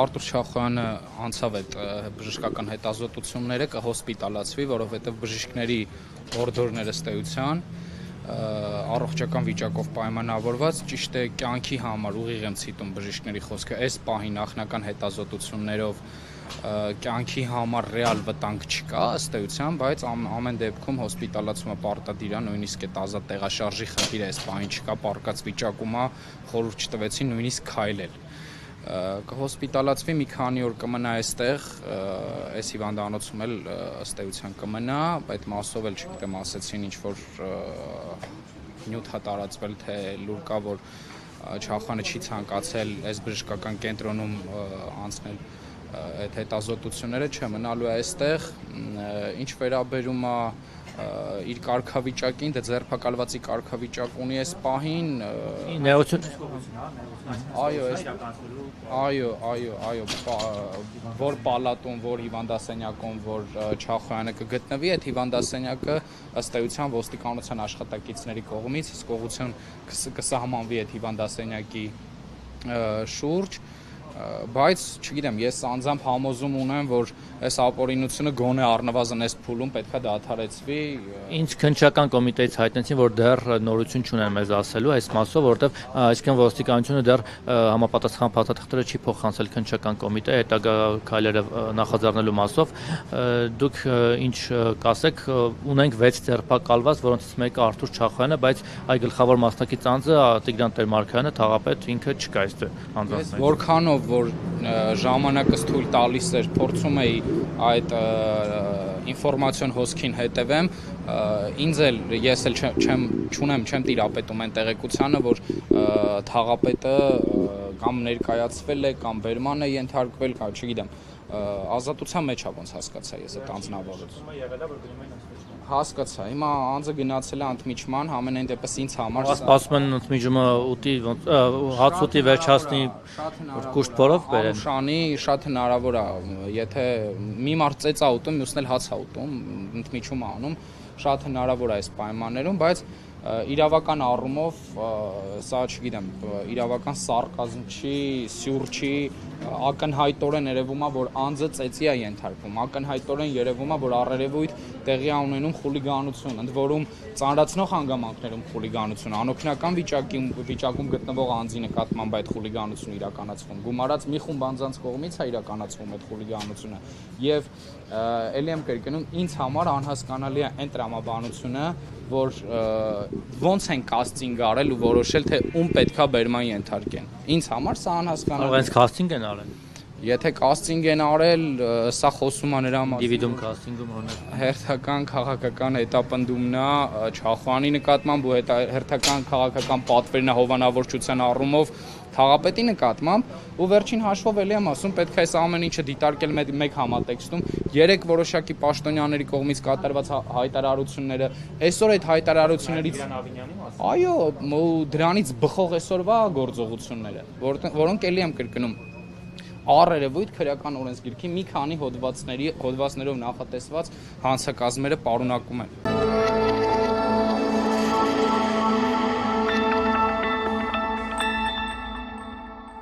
Արտուր Շախոյանը անցավ այդ բժշկական հետազոտությունները, կհոսպիտալացվի, որովհետև բժիշկների օրդորները ըստ էության առողջական վիճակով պայմանավորված, ճիշտ է կյանքի համար ուղիղ եմ ցիտում բժիշկների խոսքը, այս պահի նախնական հետազոտություններով կյանքի համար ռեալ վտանգ չկա ըստ էության, բայց ամեն դեպքում հոսպիտալացումը պարտադիր է, նույնիսկ այդ ազատ տեղաշարժի խնդիրը այս պահին չկա, պառկած վիճակում է, խորհուրդ չտվեցին նույնիսկ քայլել։ Կհոսպիտալացվի մի քանի օր կմնա այստեղ, այս հիվանդանոցում էլ ըստ էության կմնա, այդ մասով էլ չգիտեմ ասեցին ինչ որ նյութ է տարածվել, թե լուր կա, որ Շախոյանը չի ցանկացել այս բժշկական կենտրոնում անցնել այդ հետազոտությունները, չմնալու է այստեղ, ինչ վերաբերում է իր կարգավիճակին, դե ձերբակալվածի կարգավիճակ ունի այս պահին, այո, որ պալատում, որ հիվանդասենյակում, որ Շախոյանը կգտնվի, այդ հիվանդասենյակը ըստ էության ոստիկանության աշխատակիցների կողմից հսկողություն կսահմանվի այդ հիվանդասենյակի շուրջ, բայց չգիտեմ, ես անձամբ համոզում ունեմ, որ այս ապօրինությունը գոնե առնվազն այս փուլում պետք է դադարեցվի։ Ինչ քննչական կոմիտեից հայտնեցին, որ դեռ նորություն չունեն մեզ ասելու այս մասով, որտեղ այսինքն ոստիկանությունը դեռ համապատասխան փաստաթղթերը չի փոխանցել քննչական կոմիտե հետագա քայլերը նախաձեռնելու մասով։ Դուք ինչ կասեք, ունենք 6 ձերբակալված, որոնցից մեկը Արտուր Շախոյանը, բայց այ գլխավոր մասնակից անձը Տիգրան Տեր-Մարգարյանը, թաղապետ ինքը չկա այստեղ անձանց։ Որքանով որ ժամանակս թույլ տալիս էր, փորձում էի այդ ինֆորմացիոն հոսքին հետևեմ, ես էլ չեմ տիրապետում այն տեղեկությանը, որ թաղապետը կամ ներկայացվել է, կամ բերման է ենթարկվել, չգիտեմ, ազատության մեջ է ոնց հասկացա ես այդ անձնավորությունը։ Հասկացա, հիմա անձը գնացել է ընդմիջման, համենայն դեպս ինձ համար սպասում են ընդմիջումը հաց ուտի վերջացնի կուշտ փորով բերեն։ Շանի շատ հնարավոր է, եթե մի մարդ ծեծ է ուտում, մյուսն էլ հաց է ուտում, ընդմիջում է անում, շատ հնարավոր է այս պայմաններում, բայց իրավական առումով սա չգիտեմ, իրավական սարկազմ չի, սյուր չի, ակնհայտորեն երևում է, որ անձը ծեծի է ենթարկվում, ակնհայտորեն երևում է, որ առերևույթ տեղի է ունենում խուլիգանություն, ընդ որում ծանրացնող հանգամանքներում խուլիգանություն, անօգնական վիճակում գտնվող անձի նկատմամբ այդ խուլիգանությունը իրականացվում, գումարած մի խումբ անձանց կողմից է իրականացվում այդ խուլիգանությունը, եւ ելի եմ կրկնում, ինձ համար անհասկանալի է այն տրամաբանությունը, որ ոնց են կաստինգ արել ու որոշել, թե ում պետքա բերման ենթարկեն։ Ինձ համար սա անհասկանալի է։ Հենց կաստինգ են արել։ Եթե կաստինգ են արել, սա խոսում է նրա մասին։ Դիվիդում կաստինգում օրինակ։ Հերթական քաղաքական հետապնդումն է Շախոյանի նկատմամբ ու հերթական քաղաքական պատվերն է հովանավորչության առումով թաղապետի նկատմամբ ու վերջին հաշվով էլի եմ ասում, պետք է այս ամեն ինչը դիտարկել մեկ համատեքստում, 3 որոշակի պաշտոնյաների կողմից կատարված հայտարարությունները, այսօր այդ հայտարարություններից այո, դրանից բխող այսօրվա գործողությունները, որոնք էլի եմ կրկնում առերևույթ քրեական օրենսգիրքի մի քանի հոդվածներով նախատեսված հանցակազմերը պարունակում են։